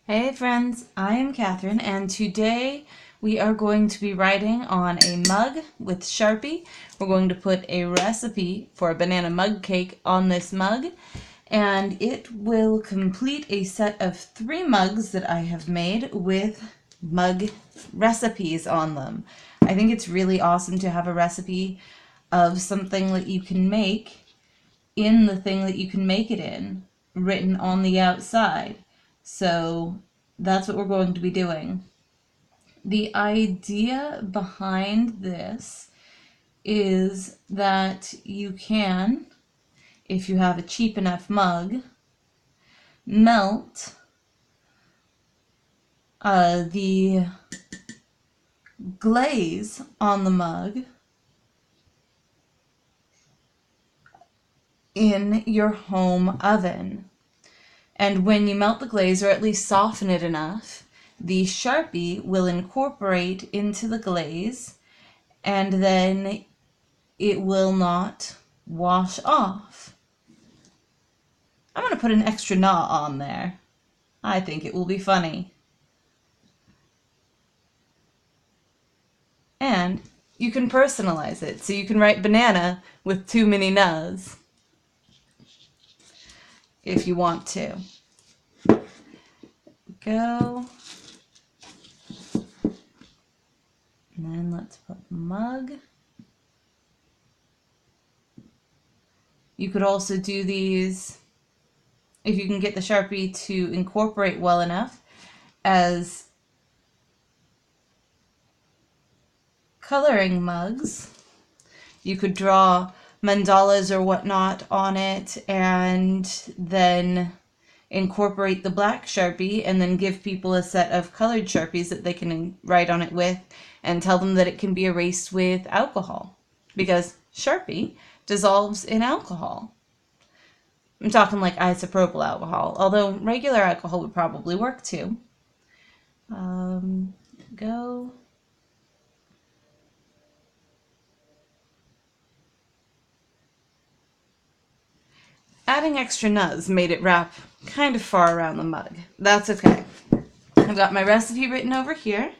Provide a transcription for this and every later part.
Hey friends, I am Catherine, and today we are going to be writing on a mug with Sharpie. We're going to put a recipe for a banana mug cake on this mug, and it will complete a set of 3 mugs that I have made with mug recipes on them. I think it's really awesome to have a recipe of something that you can make in the thing that you can make it in, written on the outside. So that's what we're going to be doing. The idea behind this is that you can, if you have a cheap enough mug, melt the glaze on the mug in your home oven. And when you melt the glaze, or at least soften it enough, the Sharpie will incorporate into the glaze, and then it will not wash off. I'm going to put an extra "na" on there. I think it will be funny. And you can personalize it, so you can write banana with too many "nas" if you want to. Go. And then let's put mug. You could also do these, if you can get the Sharpie to incorporate well enough, as coloring mugs. You could draw mandalas or whatnot on it and then incorporate the black Sharpie and then give people a set of colored Sharpies that they can write on it with and tell them that it can be erased with alcohol, because Sharpie dissolves in alcohol. I'm talking like isopropyl alcohol, although regular alcohol would probably work too. Go. Adding extra nuz made it wrap kind of far around the mug. That's okay. I've got my recipe written over here,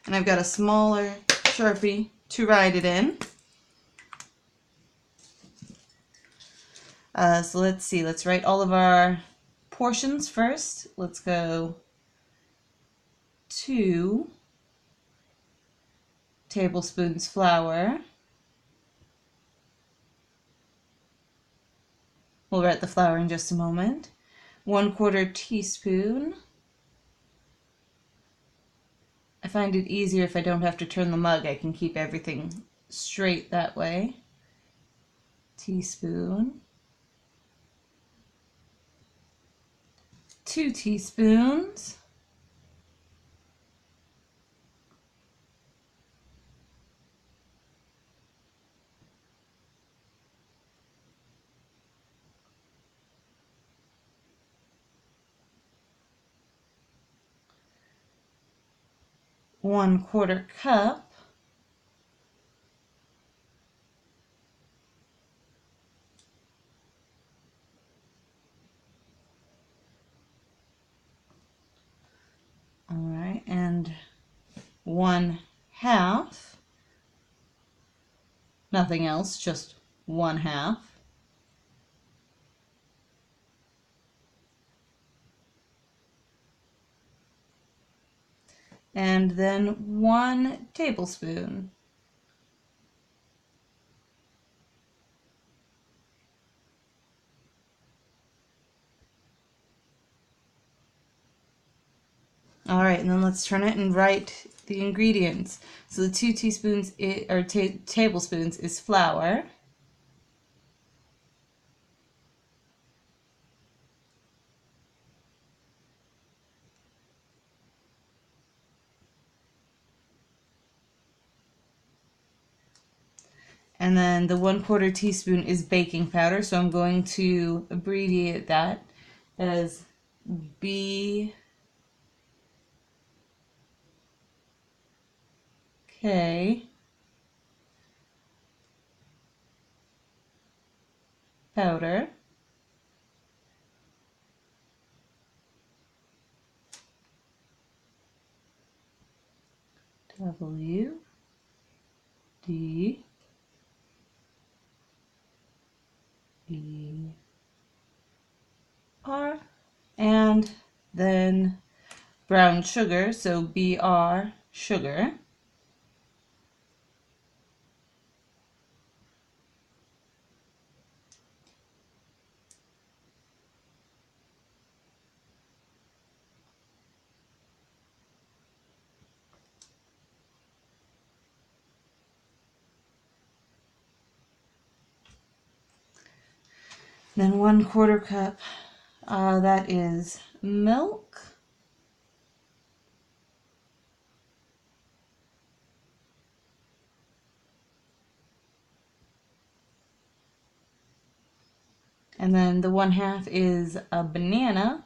and I've got a smaller Sharpie to write it in. So let's see, let's write all of our portions first. Let's go 2 tablespoons flour. We'll write the flour in just a moment. 1/4 teaspoon. I find it easier if I don't have to turn the mug. I can keep everything straight that way. Teaspoon. 2 teaspoons. One-quarter cup. All right, and 1/2. Nothing else, just 1/2. And then 1 tablespoon. All right, and then let's turn it and write the ingredients. So the 2 teaspoons or tablespoons is flour. And then the 1/4 teaspoon is baking powder, so I'm going to abbreviate that as BK powder. W D E R, and then brown sugar, so BR sugar. Then 1/4 cup, that is milk. And then the 1/2 is a banana.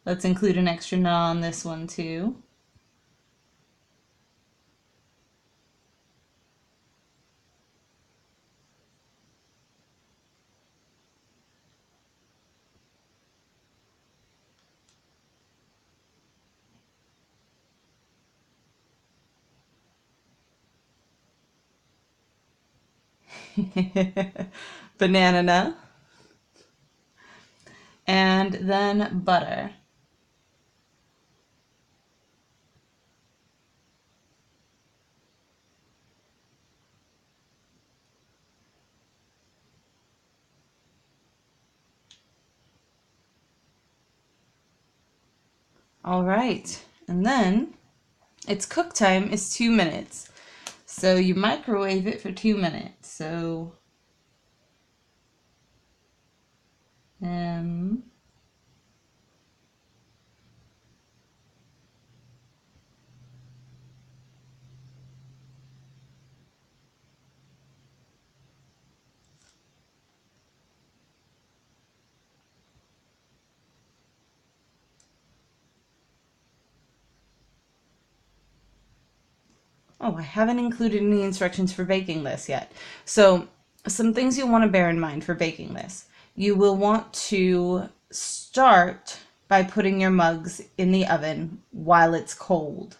Let's include an extra gnaw on this one too. Banana. And then butter. All right, and then its cook time is 2 minutes. So you microwave it for 2 minutes. So oh, I haven't included any instructions for baking this yet. So some things you'll want to bear in mind for baking this. You will want to start by putting your mugs in the oven while it's cold.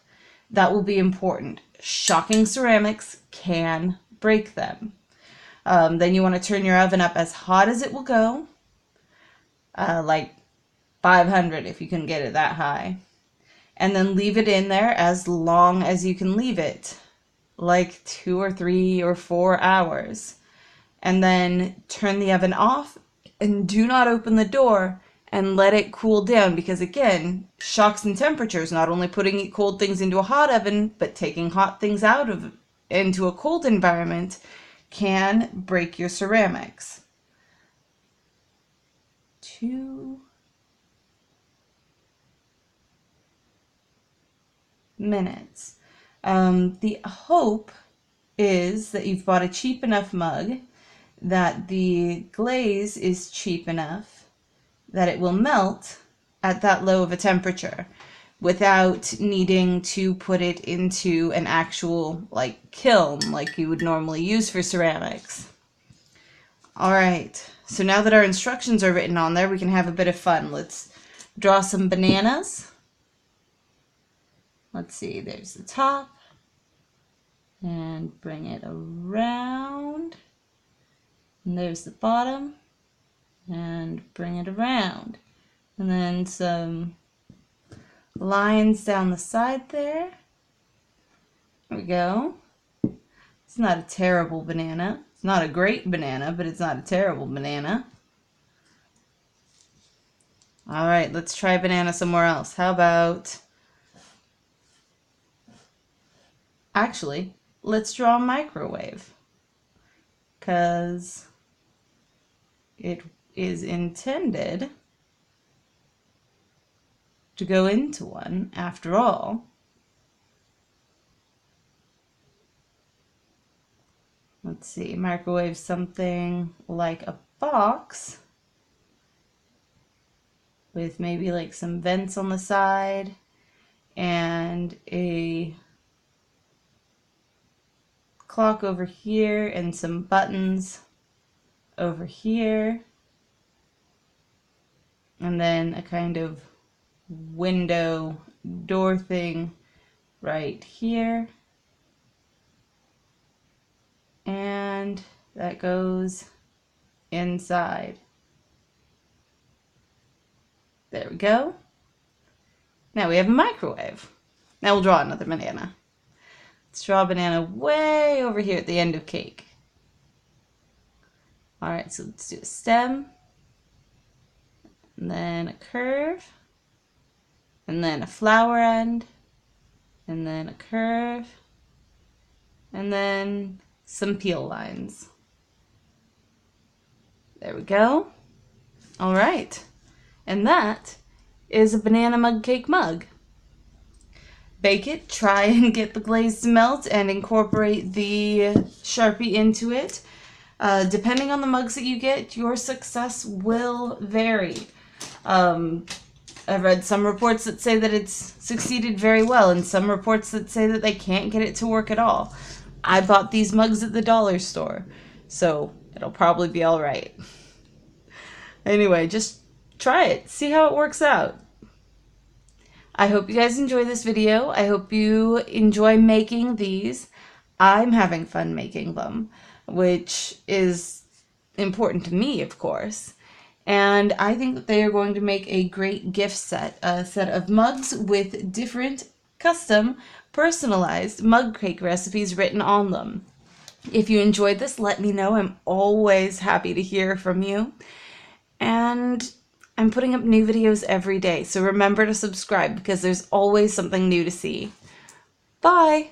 That will be important. Shocking ceramics can break them. Then you want to turn your oven up as hot as it will go, like 500 if you can get it that high. And then leave it in there as long as you can leave it, like 2 or 3 or 4 hours. And then turn the oven off and do not open the door and let it cool down, because again, shocks in temperatures, not only putting cold things into a hot oven, but taking hot things out of into a cold environment can break your ceramics. 2 minutes. The hope is that you've bought a cheap enough mug, that the glaze is cheap enough that it will melt at that low of a temperature without needing to put it into an actual like kiln like you would normally use for ceramics. All right, so now that our instructions are written on there, we can have a bit of fun. Let's draw some bananas. Let's see, there's the top, and bring it around, and there's the bottom, and bring it around, and then some lines down the side there. There we go. It's not a terrible banana. It's not a great banana, but it's not a terrible banana. All right, let's try banana somewhere else. How about, actually, let's draw a microwave, because it is intended to go into one after all. Let's see, microwave something like a box with maybe like some vents on the side and a clock over here and some buttons over here, and then a kind of window door thing right here. And that goes inside. There we go. Now we have a microwave. Now we'll draw another banana. Let's draw a banana way over here at the end of cake. Alright, so let's do a stem, and then a curve, and then a flower end, and then a curve, and then some peel lines. There we go. Alright, and that is a banana mug cake mug. Bake it, try and get the glaze to melt and incorporate the Sharpie into it. Depending on the mugs that you get, your success will vary. I've read some reports that say that it's succeeded very well and some reports that say that they can't get it to work at all. I bought these mugs at the dollar store, so it'll probably be alright. Anyway, just try it. See how it works out. I hope you guys enjoy this video. I hope you enjoy making these. I'm having fun making them, which is important to me, of course. And I think that they are going to make a great gift set. A set of mugs with different custom, personalized mug cake recipes written on them. If you enjoyed this, let me know. I'm always happy to hear from you. And I'm putting up new videos every day, so remember to subscribe because there's always something new to see. Bye!